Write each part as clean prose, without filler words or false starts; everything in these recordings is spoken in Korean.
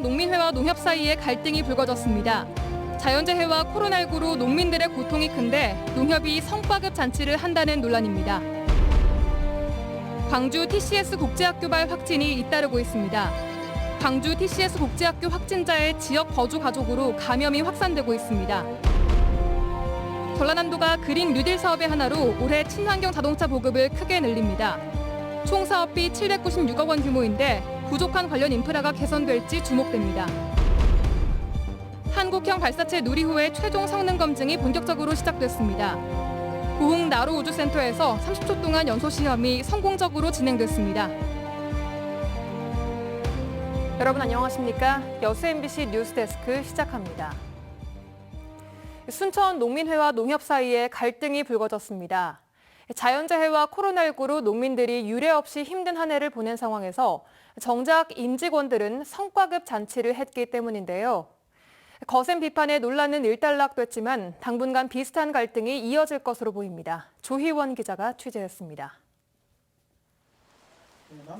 순천 농민회와 농협 사이에 갈등이 불거졌습니다. 자연재해와 코로나19로 농민들의 고통이 큰데 농협이 성과급 잔치를 한다는 논란입니다. 광주 TCS 국제학교발 확진이 잇따르고 있습니다. 광주 TCS 국제학교 확진자의 지역 거주 가족으로 감염이 확산되고 있습니다. 전라남도가 그린 뉴딜 사업의 하나로 올해 친환경 자동차 보급을 크게 늘립니다. 총 사업비 796억 원 규모인데 부족한 관련 인프라가 개선될지 주목됩니다. 한국형 발사체 누리호의 최종 성능 검증이 본격적으로 시작됐습니다. 고흥 나로 우주센터에서 30초 동안 연소 시험이 성공적으로 진행됐습니다. 여러분 안녕하십니까? 여수 MBC 뉴스데스크 시작합니다. 순천 농민회와 농협 사이에 갈등이 불거졌습니다. 자연재해와 코로나19로 농민들이 유례 없이 힘든 한 해를 보낸 상황에서 정작 임직원들은 성과급 잔치를 했기 때문인데요. 거센 비판에 논란은 일단락됐지만 당분간 비슷한 갈등이 이어질 것으로 보입니다. 조희원 기자가 취재했습니다.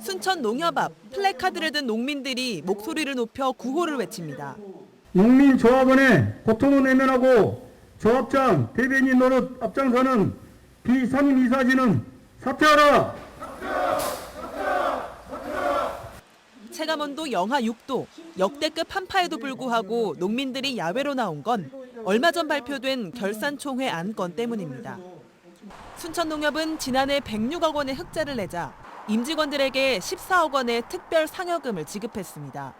순천 농협 앞 플래카드를 든 농민들이 목소리를 높여 구호를 외칩니다. 농민조합원의 고통을 외면하고 조합장, 대변인 노릇 앞장서는 비상임 이사진은 사퇴하라! 체감온도 영하 6도, 역대급 한파에도 불구하고 농민들이 야외로 나온 건 얼마 전 발표된 결산총회 안건 때문입니다. 순천농협은 지난해 106억 원의 흑자를 내자 임직원들에게 14억 원의 특별 상여금을 지급했습니다.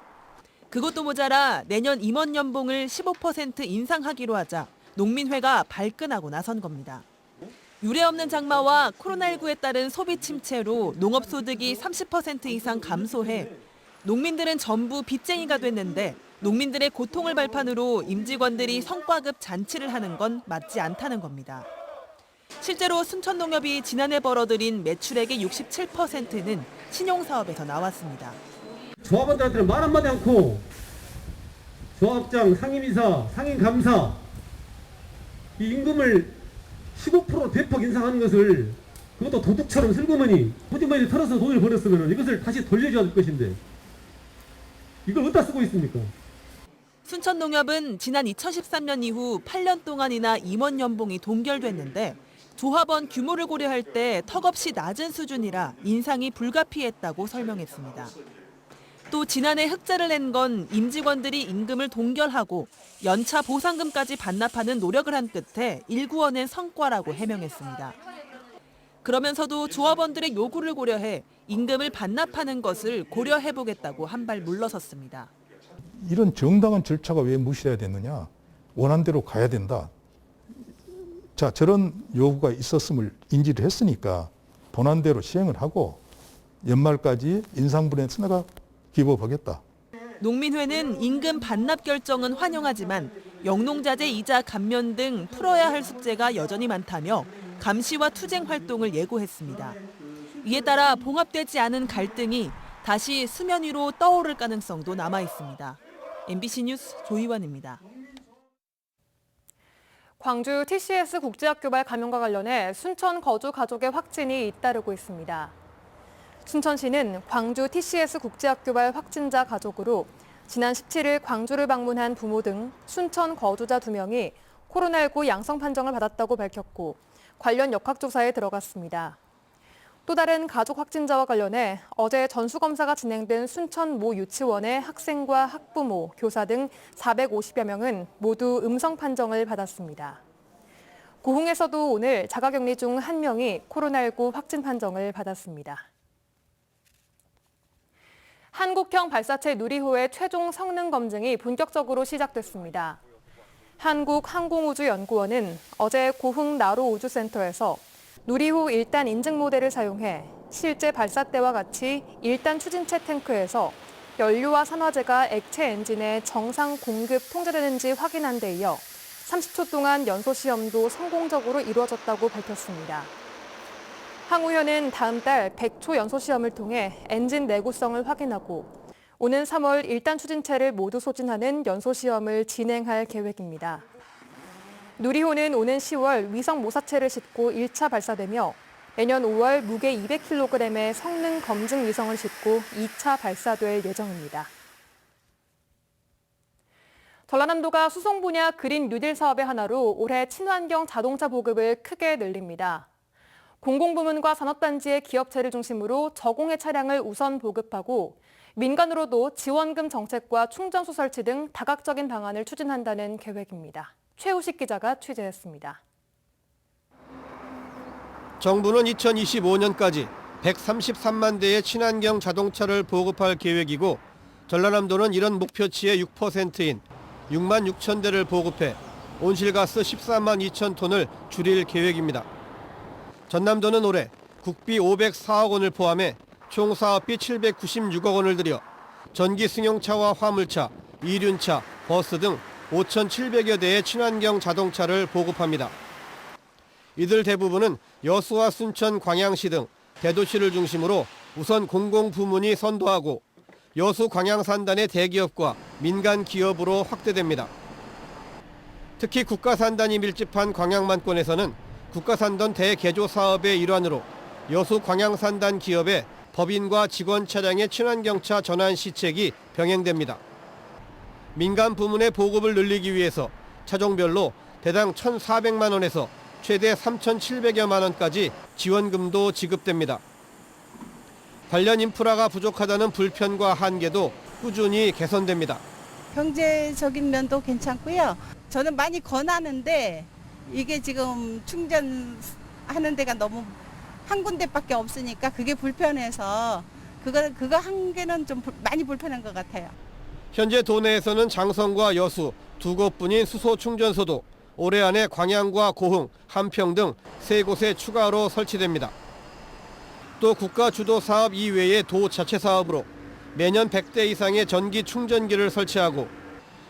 그것도 모자라 내년 임원 연봉을 15% 인상하기로 하자 농민회가 발끈하고 나선 겁니다. 유례없는 장마와 코로나19에 따른 소비 침체로 농업 소득이 30% 이상 감소해 농민들은 전부 빚쟁이가 됐는데 농민들의 고통을 발판으로 임직원들이 성과급 잔치를 하는 건 맞지 않다는 겁니다. 실제로 순천농협이 지난해 벌어들인 매출액의 67%는 신용사업에서 나왔습니다. 조합원들한테는 말 한마디 않고 조합장, 상임이사, 상임감사 이 임금을 15% 대폭 인상하는 것을 그것도 도둑처럼 슬그머니 호주머니를 털어서 돈을 벌었으면 이것을 다시 돌려줘야 할 것인데 이걸 어디다 쓰고 있습니까? 순천농협은 지난 2013년 이후 8년 동안이나 임원 연봉이 동결됐는데 조합원 규모를 고려할 때 턱없이 낮은 수준이라 인상이 불가피했다고 설명했습니다. 또 지난해 흑자를 낸 건 임직원들이 임금을 동결하고 연차 보상금까지 반납하는 노력을 한 끝에 일구어낸 성과라고 해명했습니다. 그러면서도 조합원들의 요구를 고려해 임금을 반납하는 것을 고려해보겠다고 한 발 물러섰습니다. 이런 정당한 절차가 왜 무시해야 되느냐. 원한 대로 가야 된다. 자, 저런 요구가 있었음을 인지를 했으니까 본안대로 시행을 하고 연말까지 인상분에 내가 기부하겠다. 농민회는 임금 반납 결정은 환영하지만 영농자재 이자 감면 등 풀어야 할 숙제가 여전히 많다며 감시와 투쟁 활동을 예고했습니다. 이에 따라 봉합되지 않은 갈등이 다시 수면 위로 떠오를 가능성도 남아 있습니다. MBC 뉴스 조희원입니다. 광주 TCS 국제학교발 감염과 관련해 순천 거주 가족의 확진이 잇따르고 있습니다. 순천시는 광주 TCS 국제학교발 확진자 가족으로 지난 17일 광주를 방문한 부모 등 순천 거주자 2명이 코로나19 양성 판정을 받았다고 밝혔고 관련 역학조사에 들어갔습니다. 또 다른 가족 확진자와 관련해 어제 전수검사가 진행된 순천 모 유치원의 학생과 학부모, 교사 등 450여 명은 모두 음성 판정을 받았습니다. 고흥에서도 오늘 자가격리 중 1명이 코로나19 확진 판정을 받았습니다. 한국형 발사체 누리호의 최종 성능 검증이 본격적으로 시작됐습니다. 한국항공우주연구원은 어제 고흥 나로 우주센터에서 누리호 1단 인증 모델을 사용해 실제 발사 때와 같이 1단 추진체 탱크에서 연료와 산화제가 액체 엔진에 정상 공급 통제되는지 확인한 데 이어 30초 동안 연소 시험도 성공적으로 이루어졌다고 밝혔습니다. 항우현은 다음 달 100초 연소 시험을 통해 엔진 내구성을 확인하고 오는 3월 1단 추진체를 모두 소진하는 연소 시험을 진행할 계획입니다. 누리호는 오는 10월 위성 모사체를 싣고 1차 발사되며 내년 5월 무게 200kg의 성능 검증 위성을 싣고 2차 발사될 예정입니다. 전라남도가 수송 분야 그린 뉴딜 사업의 하나로 올해 친환경 자동차 보급을 크게 늘립니다. 공공부문과 산업단지의 기업체를 중심으로 저공해 차량을 우선 보급하고 민간으로도 지원금 정책과 충전소 설치 등 다각적인 방안을 추진한다는 계획입니다. 최우식 기자가 취재했습니다. 정부는 2025년까지 133만 대의 친환경 자동차를 보급할 계획이고 전라남도는 이런 목표치의 6%인 6만 6천 대를 보급해 온실가스 14만 2천 톤을 줄일 계획입니다. 전남도는 올해 국비 504억 원을 포함해 총 사업비 796억 원을 들여 전기 승용차와 화물차, 이륜차, 버스 등 5,700여 대의 친환경 자동차를 보급합니다. 이들 대부분은 여수와 순천, 광양시 등 대도시를 중심으로 우선 공공부문이 선도하고 여수 광양산단의 대기업과 민간 기업으로 확대됩니다. 특히 국가산단이 밀집한 광양만권에서는 국가산단 대개조 사업의 일환으로 여수 광양산단 기업의 법인과 직원 차량의 친환경차 전환 시책이 병행됩니다. 민간 부문의 보급을 늘리기 위해서 차종별로 대당 1,400만 원에서 최대 3,700여만 원까지 지원금도 지급됩니다. 관련 인프라가 부족하다는 불편과 한계도 꾸준히 개선됩니다. 경제적인 면도 괜찮고요. 저는 많이 권하는데 이게 지금 충전하는 데가 너무 한 군데밖에 없으니까 그게 불편해서 그거 한 개는 좀 많이 불편한 것 같아요. 현재 도내에서는 장성과 여수 두 곳뿐인 수소 충전소도 올해 안에 광양과 고흥, 함평 등 세 곳에 추가로 설치됩니다. 또 국가 주도 사업 이외의 도 자체 사업으로 매년 100대 이상의 전기 충전기를 설치하고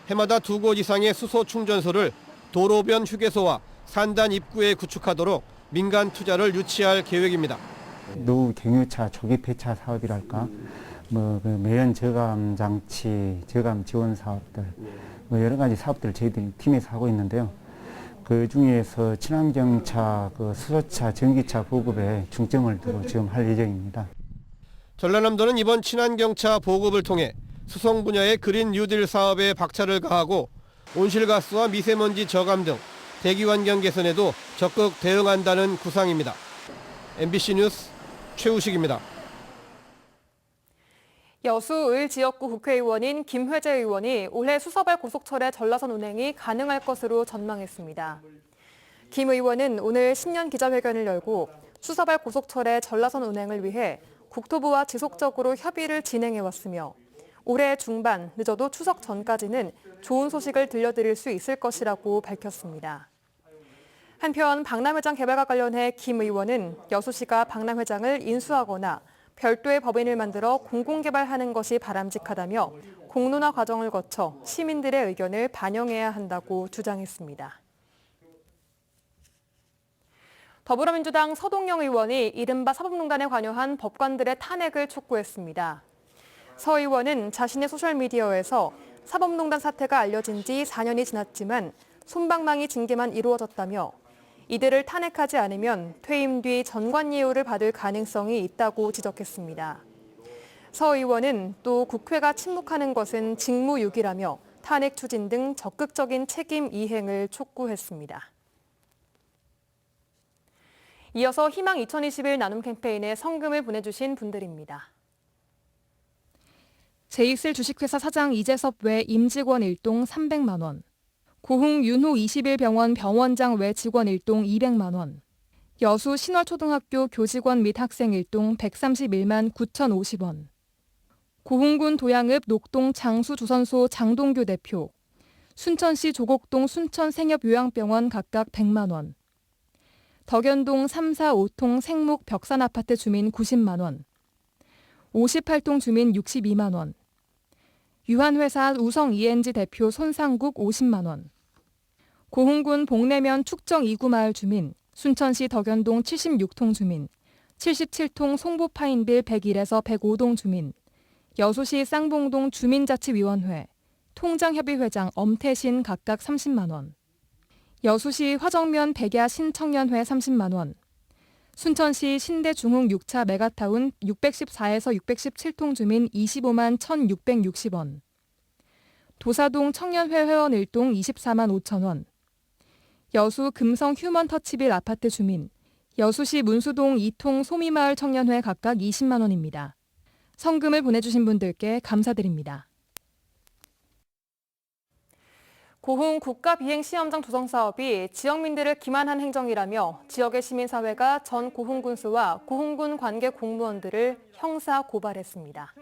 해마다 2곳 이상의 수소 충전소를 도로변 휴게소와 산단 입구에 구축하도록 민간 투자를 유치할 계획입니다. 노후 경유차 조기 폐차 사업이랄까, 그 매연 저감 장치, 저감 지원 사업들, 여러 가지 사업들을 저희들 팀에서 하고 있는데요. 그 중에서 친환경차, 수소차, 전기차 보급에 중점을 두고 지금 할 예정입니다. 전라남도는 이번 친환경차 보급을 통해 수송 분야의 그린 뉴딜 사업에 박차를 가하고 온실가스와 미세먼지 저감 등 대기 환경 개선에도 적극 대응한다는 구상입니다. MBC 뉴스 최우식입니다. 여수 을 지역구 국회의원인 김회재 의원이 올해 수서발 고속철의 전라선 운행이 가능할 것으로 전망했습니다. 김 의원은 오늘 신년 기자회견을 열고 수서발 고속철의 전라선 운행을 위해 국토부와 지속적으로 협의를 진행해왔으며 올해 중반, 늦어도 추석 전까지는 좋은 소식을 들려드릴 수 있을 것이라고 밝혔습니다. 한편 박람회장 개발과 관련해 김 의원은 여수시가 박람회장을 인수하거나 별도의 법인을 만들어 공공개발하는 것이 바람직하다며 공론화 과정을 거쳐 시민들의 의견을 반영해야 한다고 주장했습니다. 더불어민주당 서동영 의원이 이른바 사법농단에 관여한 법관들의 탄핵을 촉구했습니다. 서 의원은 자신의 소셜미디어에서 사법농단 사태가 알려진 지 4년이 지났지만 솜방망이 징계만 이루어졌다며 이들을 탄핵하지 않으면 퇴임 뒤 전관예우를 받을 가능성이 있다고 지적했습니다. 서 의원은 또 국회가 침묵하는 것은 직무유기라며 탄핵 추진 등 적극적인 책임 이행을 촉구했습니다. 이어서 희망 2021 나눔 캠페인에 성금을 보내주신 분들입니다. 제이슬 주식회사 사장 이재섭 외 임직원 일동 300만 원. 고흥 윤호 21병원 병원장 외 직원 일동 200만 원. 여수 신월초등학교 교직원 및 학생 일동 131만 9,050원. 고흥군 도양읍 녹동 장수조선소 장동규 대표. 순천시 조곡동 순천생협요양병원 각각 100만 원. 덕연동 3, 4, 5통 생목 벽산아파트 주민 90만 원. 58동 주민 62만 원. 유한회사 우성 ENG 대표 손상국 50만 원. 고흥군 복내면 축정 2구 마을 주민, 순천시 덕연동 76통 주민, 77통 송보파인빌 101에서 105동 주민, 여수시 쌍봉동 주민자치위원회, 통장협의회장 엄태신 각각 30만 원. 여수시 화정면 백야 신청년회 30만 원. 순천시 신대중흥 6차 메가타운 614에서 617통 주민 25만 1,660원. 도사동 청년회 회원 1동 24만 5천 원, 여수 금성 휴먼터치빌 아파트 주민, 여수시 문수동 2통 소미마을 청년회 각각 20만 원입니다. 성금을 보내주신 분들께 감사드립니다. 고흥 국가비행시험장 조성 사업이 지역민들을 기만한 행정이라며 지역의 시민사회가 전 고흥군수와 고흥군 관계 공무원들을 형사 고발했습니다.